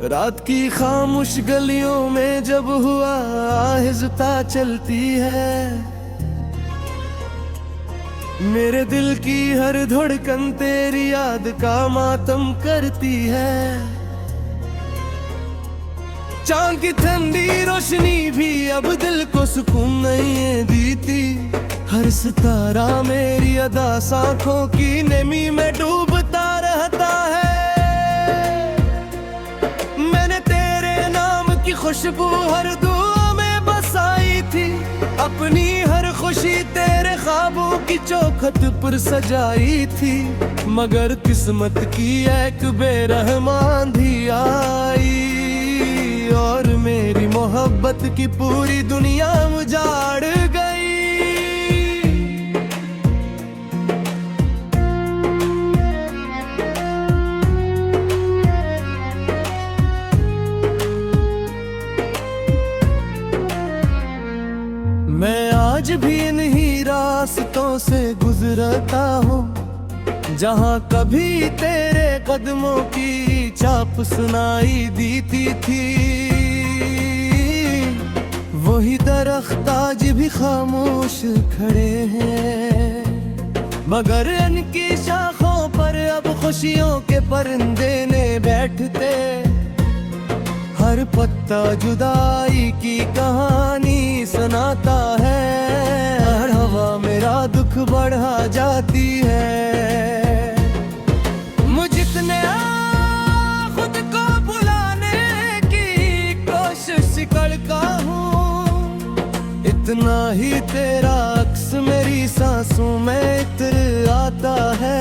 रात की खामोश गलियों में जब हुआ आहिस्ता चलती है, मेरे दिल की हर धड़कन तेरी याद का मातम करती है। चांद की ठंडी रोशनी भी अब दिल को सुकून नहीं देती। हर सितारा मेरी अदा आँखों की नमी में डूबता रहता है। मैंने तेरे नाम की खुशबू हर दुआ में बसाई थी, अपनी हर खुशी तेरे ख्वाबों की चौखट पर सजाई थी। मगर किस्मत की एक बेरहमान धी आई और मेरी मोहब्बत की पूरी दुनिया उजाड़ गई। मैं आज भी इन्हीं रास्तों से गुजरता हूँ, जहाँ कभी तेरे कदमों की चाप सुनाई देती थी। वही दरख्त आज भी खामोश खड़े हैं, मगर इनकी शाखों पर अब खुशियों के परिंदे ने बैठते। हर पत्ता जुदाई की कहानी सुनाता है, हर हवा मेरा दुख बढ़ा जाती है। मुझे इतने खुद को भुलाने की कोशिश करता हूँ, इतना ही तेरा अक्स मेरी सांसों में इतर आता है।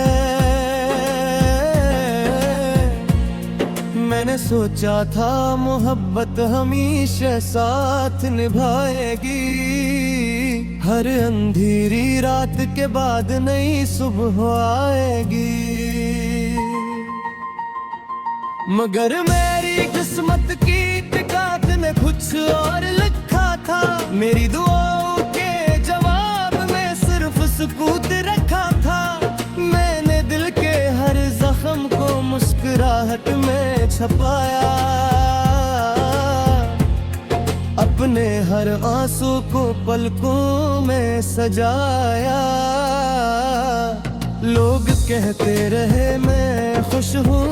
मैंने सोचा था मोहब्बत हमेशा साथ निभाएगी, हर अंधेरी रात के बाद नई सुबह आएगी। मगर मेरी किस्मत की टिकात ने कुछ और लिखा था। मेरी दुआओं के जवाब में सिर्फ सुकूत रखा था। मैंने दिल के हर जख्म को मुस्कुराहट में छपाया, अपने हर आंसू को पलकों में सजाया। लोग कहते रहे मैं खुश हूँ,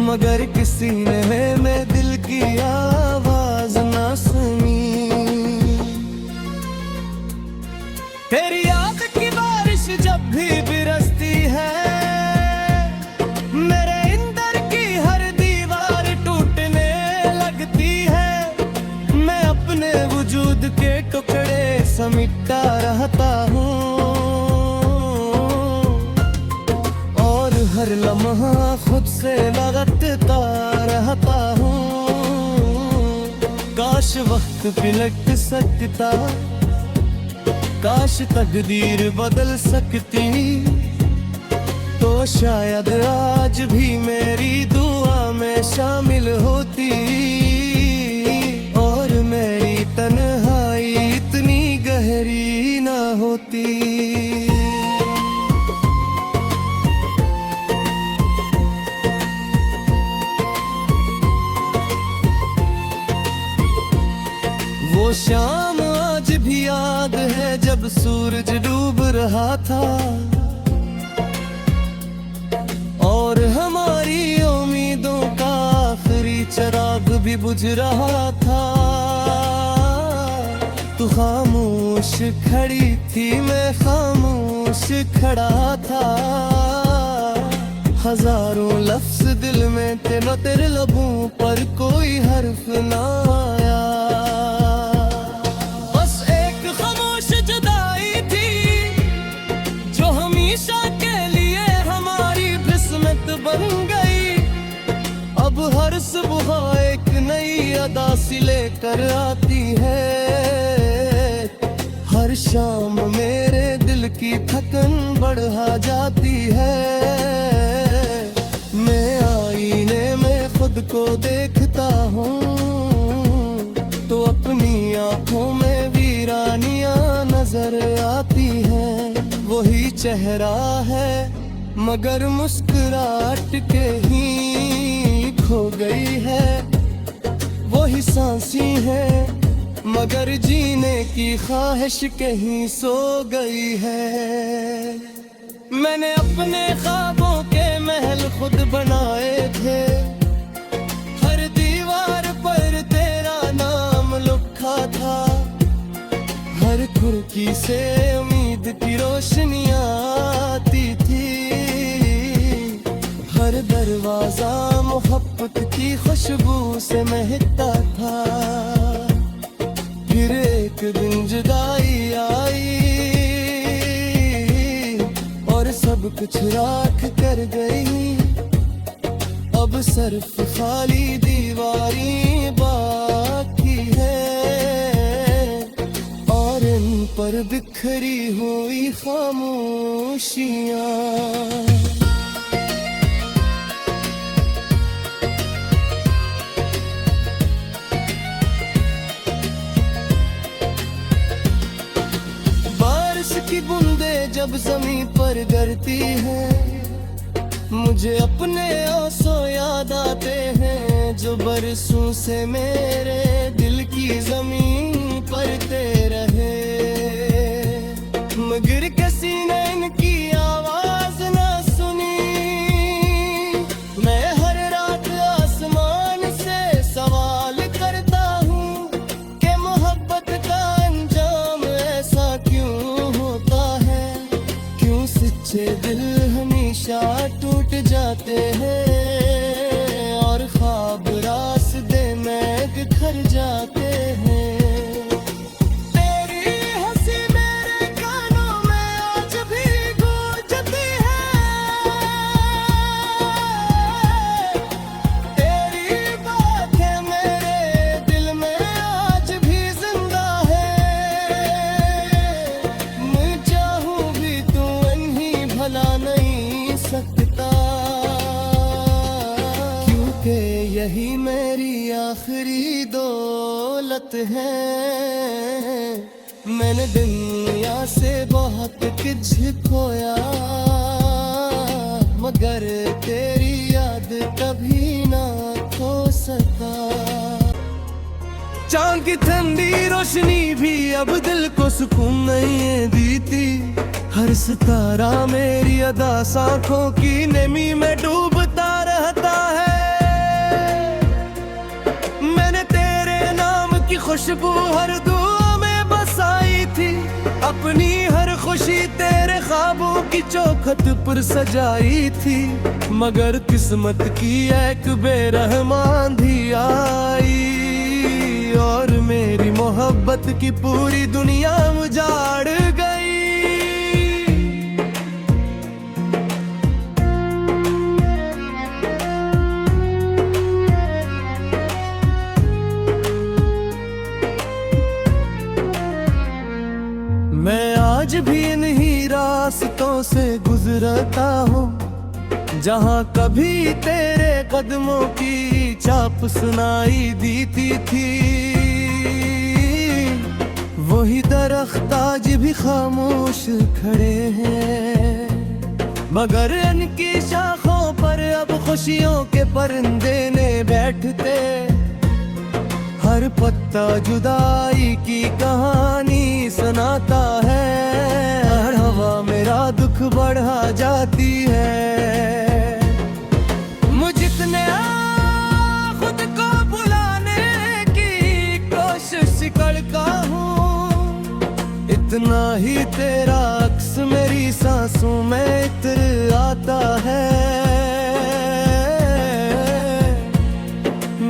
मगर किसी ने मेरे दिल की आवाज ना सुनी। तेरी याद की बारिश जब भी बरसती है, मेरे अंदर की हर दीवार टूटने लगती है। मैं अपने वजूद के टुकड़े समेटता रहता हूँ और हर लम्हा खुद से लगता रहता हूँ। काश वक्त पलट सकता, काश तकदीर बदल सकती, तो शायद आज भी मेरी दुआ में शामिल होती और मेरी तन्हाई इतनी गहरी ना होती। वो शाम आज भी याद है जब सूरज डूब रहा था और हमारी उम्मीदों का आखिरी चिराग भी बुझ रहा था। तू खामोश खड़ी थी, मैं खामोश खड़ा था। हजारों लफ्ज दिल में थे, न तेरे लबों पर कोई हर्फ ना आया। बन गई अब हर सुबह एक नई अदा सी लेकर आती है। हर शाम मेरे दिल की थकन बढ़ा जाती है। मैं आईने में खुद को देखता हूँ तो अपनी आंखों में वीरानियां नजर आती हैं। वही चेहरा है मगर मुस्कुराहट के ही खो गई है, वही सांसी है, मगर जीने की ख्वाहिश कहीं सो गई है। मैंने अपने ख्वाबों के महल खुद बनाए थे, हर दीवार पर तेरा नाम लिखा था, हर खिड़की से उम्मीद की रोशनियां आती थी, हर दरवाजा मोहब्बत की खुशबू से महकता था। फिर एक दिन जुदाई आई और सब कुछ राख कर गई, अब सिर्फ खाली दीवारी बाकी है और इन पर बिखरी हुई खामोशियां। की बूंदे जब जमीन पर गिरती है, मुझे अपने आंसू याद आते हैं जो बरसों से मेरे दिल की जमीन पढ़ते रहे, मगर किसी ने इनकी आवाज ना सुनी। मैं हर रात आसमान से सवाल करता हूँ कि मोहब्बत का अंजाम ऐसा क्यों, सच्चे दिल हमेशा टूट जाते हैं और ख्वाब रास्ते में बिखर जाते हैं। तेरी हंसी मेरे कानों में आज भी गूंजती है, तेरी बातें मेरे दिल में आज भी जिंदा है। मैं चाहूं भी तू भला नहीं सकता, क्योंकि यही मेरी आखिरी दौलत है। मैंने दुनिया से बहुत कुछ खोया, मगर तेरी याद कभी ना खो सका। चांद की ठंडी रोशनी भी अब दिल को सुकून नहीं देती, हर सितारा मेरी अदा आँखों की नमी में डूबता रहता है। मैंने तेरे नाम की खुशबू हर दुआ में बसाई थी, अपनी हर खुशी तेरे ख्वाबों की चौखट पर सजाई थी, मगर किस्मत की एक बेरहमान धी आई और मेरी मोहब्बत की पूरी दुनिया उजाड़ गई। मैं आज भी इन्हीं रास्तों से गुजरता हूँ, जहाँ कभी तेरे कदमों की चाप सुनाई देती थी। वही दरख्त आज भी खामोश खड़े हैं, मगर इनकी शाखों पर अब खुशियों के परिंदे ने बैठते। हर पत्ता जुदाई की कहानी सुनाता है, हर हवा मेरा दुख बढ़ा जाती है। मुझे इतने खुद को बुलाने की कोशिश करता हूँ, इतना ही तेरा अक्स मेरी सांसों में इतर आता है।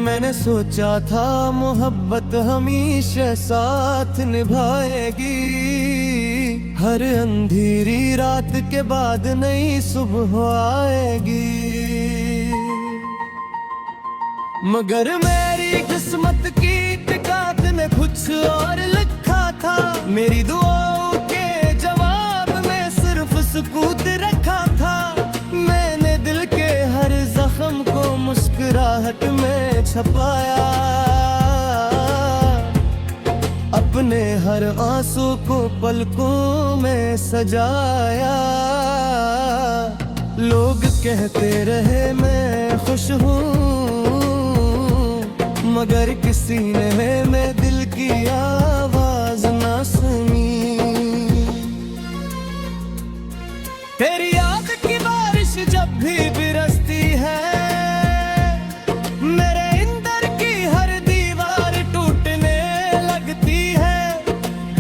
मैंने सोचा था मोहब्बत हमेशा साथ निभाएगी, हर अंधेरी रात के बाद नई सुबह आएगी, मगर मेरी किस्मत की टिकात ने कुछ और लिखा था। मेरी दुआओं के जवाब में सिर्फ सुकूत रखा था। मैंने दिल के हर जख्म को मुस्कुराहट में छपाया, अपने हर आंसू को पलकों में सजाया। लोग कहते रहे मैं खुश हूँ, मगर किसी ने मैं दिल की आवाज ना सुनी। तेरी याद की बारिश जब भी बरसती है, मेरे अंदर की हर दीवार टूटने लगती है।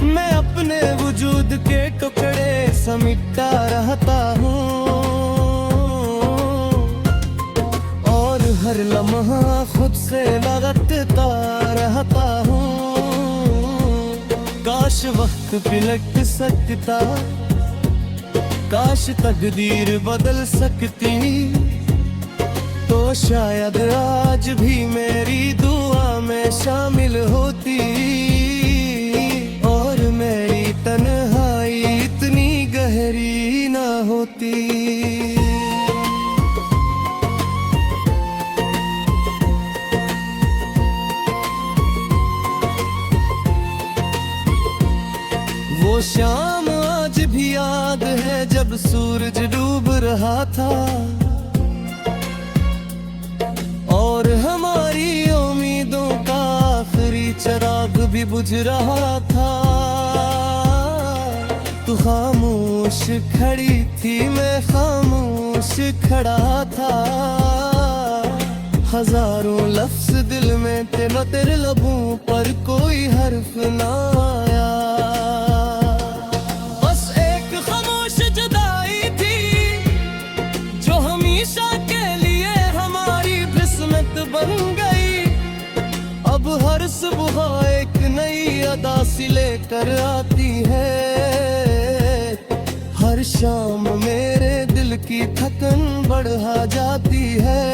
मैं अपने वजूद के टुकड़े समेटता रहता हूँ, और हर लम्हा खुद से लगता रहता हूँ। काश वक्त पलट सकता, काश तकदीर बदल सकती, तो शायद आज भी मेरी दुआ में शामिल होती, और मेरी तन्हाई इतनी गहरी ना होती। वो शाम आज भी याद है जब सूरज डूब रहा था, और हमारी उम्मीदों का आखिरी चिराग भी बुझ रहा था। तू खामोश खड़ी थी, मैं खामोश खड़ा था। हजारों लफ्ज दिल में थे, तेरे लबों पर कोई हर्फ ना आया। बस एक खामोश जुदाई थी, जो हमेशा के लिए हमारी किस्मत बन गई। अब हर सुबह एक नई अदा सी लेकर आती है, हर शाम मेरे दिल की थकन बढ़ा जाती है।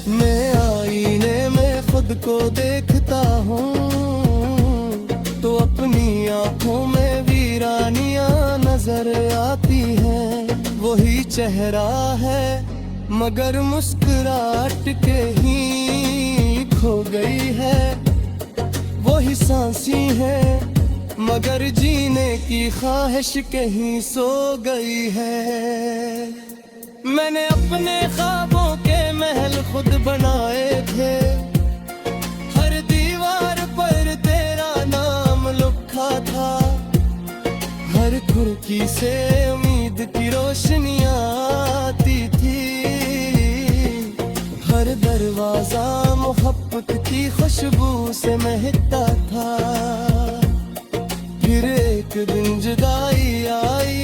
मैं आईने में खुद को देखता हूँ, तो अपनी आंखों में वीरानियां नजर आती हैं। वही चेहरा है मगर मुस्कुराहट के ही खो गई है। वही सांसी है मगर जीने की ख्वाहिश कहीं सो गई है। मैंने अपने ख्वाबों के महल खुद बनाए थे, हर दीवार पर तेरा नाम लिखा था। हर खिड़की से उम्मीद की रोशनियां आती थी, हर दरवाजा मोहब्बत की खुशबू से महकता था। फिर एक दिन जुदाई आई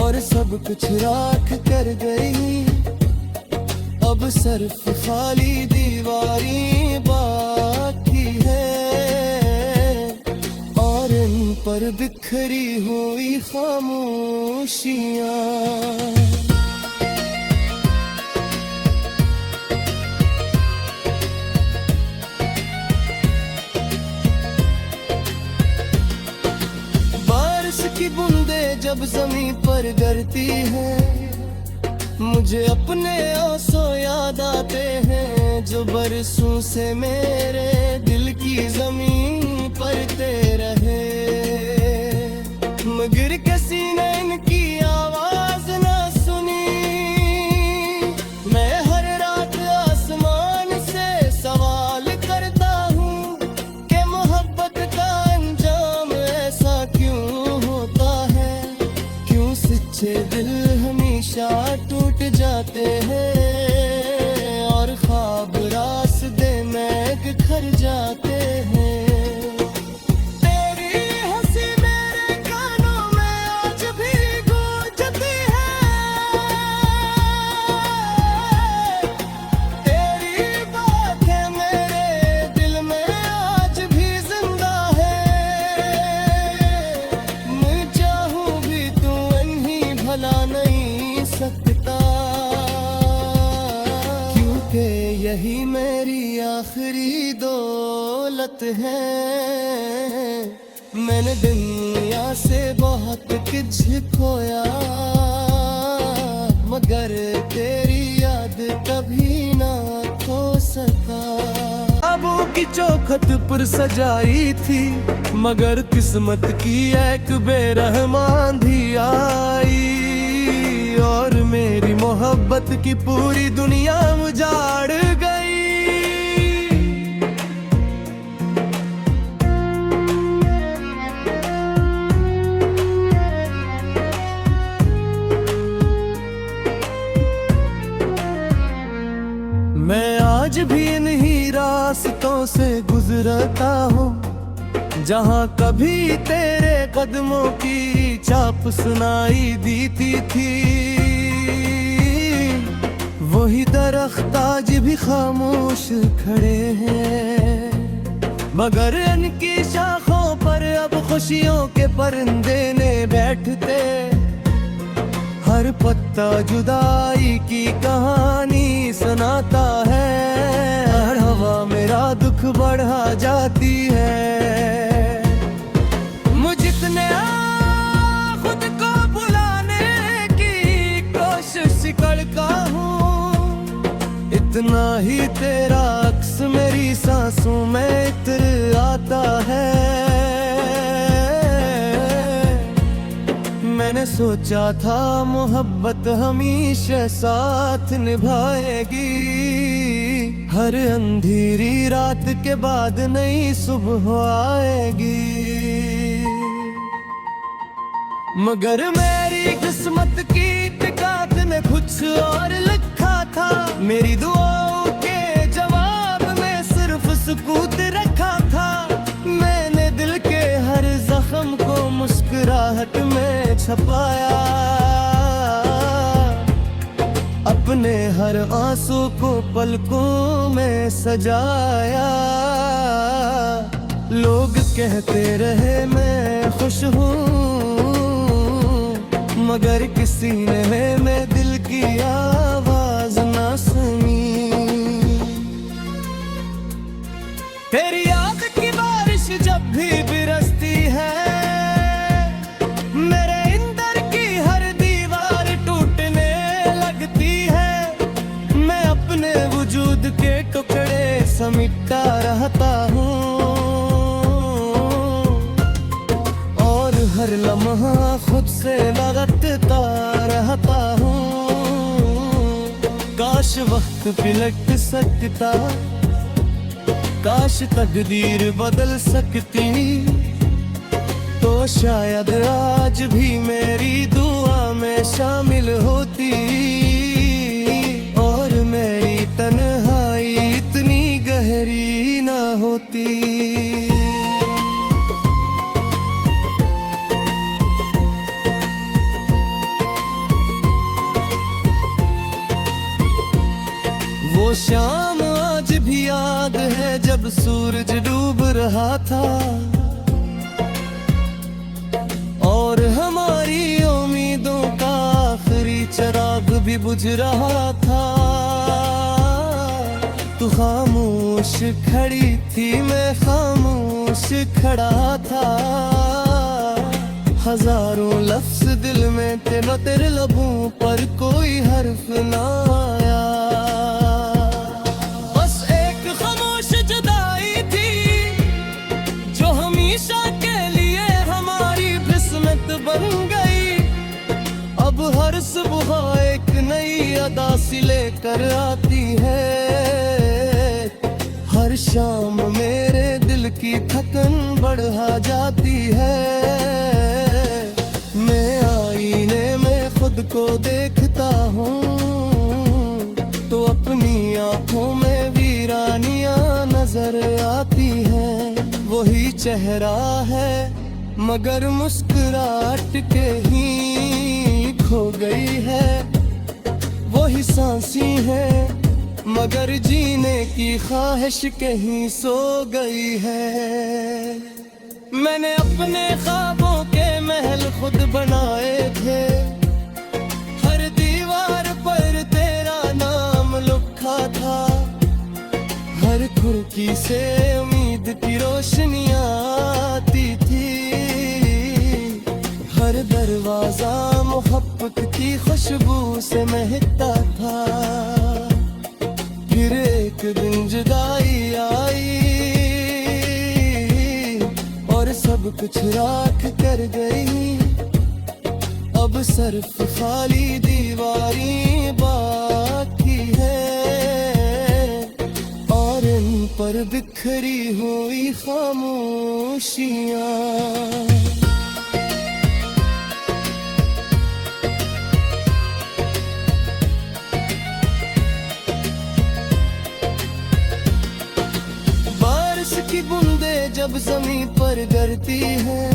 और सब कुछ राख कर गई। अब सिर्फ खाली दीवारी बाकी है, और इन पर बिखरी हुई खामोशियां। की बूंदे जब जमीन पर गिरती हैं, मुझे अपने आंसू याद आते हैं, जो बरसों से मेरे दिल की जमीन पढ़ते रहे। मगर किसी ने इनकी आवाज ना सुनी। मैं हर रात आसमान से सवाल करता हूँ कि मोहब्बत का अंजाम ऐसा क्यों सच्चे दिल हमेशा टूट जाते हैं, और ख्वाब रास्ते में बिखर जाते हैं। तेरी हंसी मेरे कानों में आज भी गूंजती है, तेरी बातें मेरे दिल में आज भी जिंदा है। मैं चाहूँ भी तू भला नहीं सकता, क्योंकि यही मेरी आखिरी दौलत है। मैंने दुनिया से बहुत कुछ खोया, मगर तेरी याद कभी ना खो सका। अब की चौखट पर सजाई थी, मगर किस्मत की एक बेरहमान धी आई और मेरी मोहब्बत की पूरी दुनिया उजाड़ गई। मैं आज भी इन्हीं रास्तों से गुजरता हूँ, जहाँ कभी तेरे कदमों की चाप सुनाई देती थी। वही दरख्त आज भी खामोश खड़े हैं, मगर इनकी शाखों पर अब खुशियों के परिंदे ने बैठते। हर पत्ता जुदाई की कहानी सुनाता है, हर हवा मेरा दुख बढ़ा जाती है। मुझे खुद को भुलाने की कोशिश करता हूँ, इतना ही तेरा अक्स मेरी सांसों में इतर आता है। मैंने सोचा था मोहब्बत हमेशा साथ निभाएगी, हर अंधेरी रात के बाद नई सुबह आएगी। मगर मेरी किस्मत की टिकात ने कुछ और लिखा था, मेरी दुआओं के जवाब में सिर्फ सुकूत रखा था। मैंने दिल के हर जख्म को मुस्कुराहट में छपाया, अपने हर आंसू को पलकों में सजाया। लोग कहते रहे मैं खुश हूँ, मगर किसी ने मेरे दिल की आवाज ना सुनी। तेरी याद की बारिश जब भी बरसती है, मेरे अंदर की हर दीवार टूटने लगती है। मैं अपने वजूद के टुकड़े समेटता रहता हूँ और हर लम्हा खुद से लगता रहता हूँ। काश वक्त पलट सकता, काश तकदीर बदल सकती, तो शायद आज भी मेरी दुआ में शामिल होती और मेरी तन्हाई इतनी गहरी ना होती। वो शाम आज भी याद है जब सूरज डूब रहा था और हमारी उम्मीदों का आखिरी चिराग भी बुझ रहा था। तू खामोश खड़ी थी, मैं खामोश खड़ा था। हजारों लफ्ज दिल में थे, न तेरे लबों पर कोई हर्फ ना आया। बन गई अब हर सुबह एक नई अदा सी लेकर आती है। हर शाम मेरे दिल की थकन बढ़ा जाती है। मैं आईने में खुद को देखता हूँ तो अपनी आंखों में वीरानियां नजर आती हैं। वही चेहरा है मगर मुस्कुराहट के ही खो गई है। वही सांसी है मगर जीने की ख्वाहिश कहीं सो गई है। मैंने अपने ख्वाबों के महल खुद बनाए थे, हर दीवार पर तेरा नाम लिखा था। हर खिड़की से उम्मीद की रोशनियां आती थी, हर दरवाजा मोहब्बत की खुशबू से महकता था। फिर एक दिन जुदाई आई कुछ राख कर गई, अब सिर्फ खाली दीवारी बाकी है, और इन पर बिखरी हुई खामोशियां। की बूंदे जब जमीन पर गिरती है,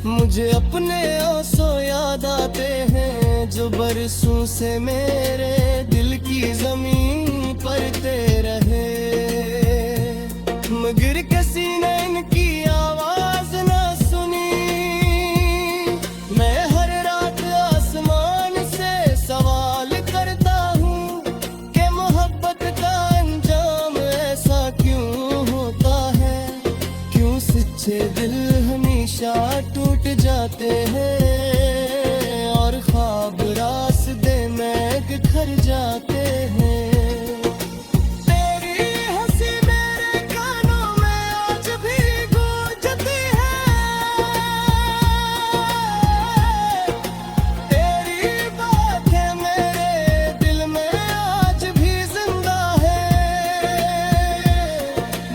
मुझे अपने आंसू याद आते हैं, जो बरसों से मेरे दिल की जमीन परते रहे, मगर किसी ने इनकी आवाज ना सुनी। मैं हर रात आसमान से सवाल करता हूँ कि मोहब्बत का अंजाम ऐसा क्यों दिल हमेशा टूट जाते हैं, और ख्वाब रास्ते में बिखर जाते हैं। तेरी हंसी मेरे कानों में आज भी गूंजती है, तेरी बातें मेरे दिल में आज भी जिंदा है।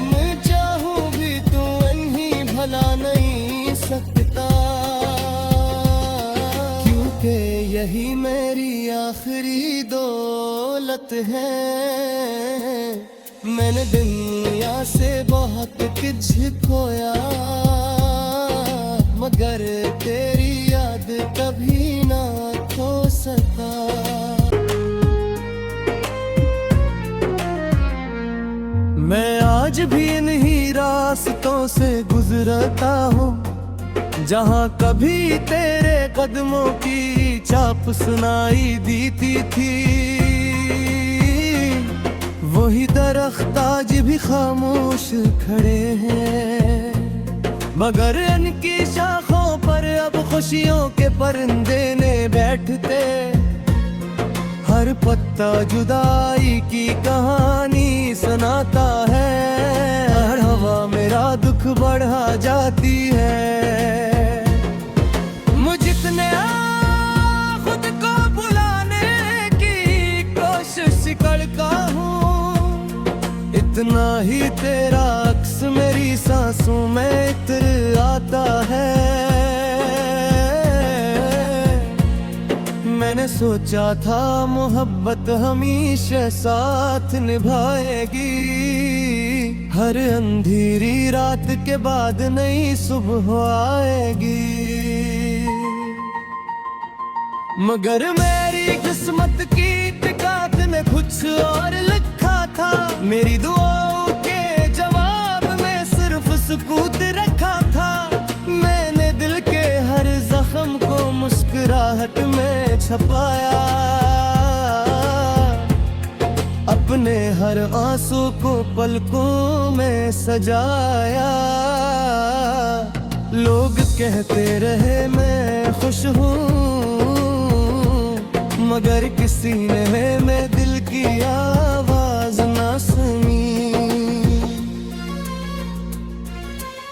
मैं चाहूं भी तू भला नहीं सकता, क्योंकि यही मेरी आखिरी दौलत है। मैंने दुनिया से बहुत कुछ खोया, मगर तेरी याद कभी ना खो सका। मैं आज भी इन्हीं रास्तों से गुजरता हूँ, जहाँ कभी तेरे कदमों की चाप सुनाई देती थी। वही दरख्त आज भी खामोश खड़े हैं, मगर इनकी शाखों पर अब खुशियों के परिंदे ने बैठते। हर पत्ता जुदाई की कहानी सुनाता है, हर हवा मेरा दुख बढ़ा जाती है। मुझे खुद को बुलाने की कोशिश करता हूँ, इतना ही तेरा अक्स मेरी सांसों में इतर आता है। मैंने सोचा था मोहब्बत हमेशा साथ निभाएगी, हर अंधेरी रात के बाद नई सुबह आएगी। मगर मेरी किस्मत की टिकात में कुछ और लिखा था, मेरी दुआओं के जवाब में सिर्फ सुकूत रखा था। मैंने दिल के हर जख्म को मुस्कुराहट में छपाया, अपने हर आंसू को पलकों में सजाया। लोग कहते रहे मैं खुश हूँ, मगर किसी ने मेरे दिल की आवाज ना सुनी।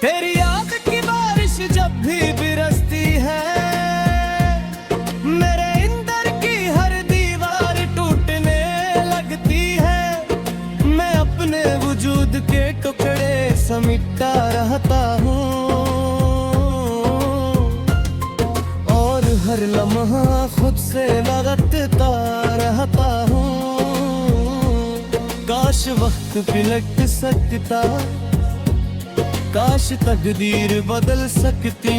तेरी याद की बारिश जब भी बरसती है, मेरे अंदर की हर दीवार टूटने लगती है। मैं अपने वजूद के टुकड़े समेटता रहता हूँ, और हर लम्हा खुद से लगता रहता हूँ। काश वक्त पलट सकता, काश तकदीर बदल सकती,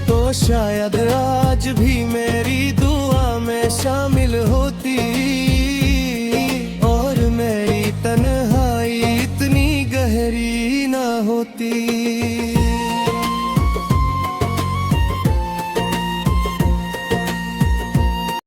तो शायद आज भी मेरी दुआ में शामिल होती, और मेरी तन्हाई इतनी गहरी ना होती।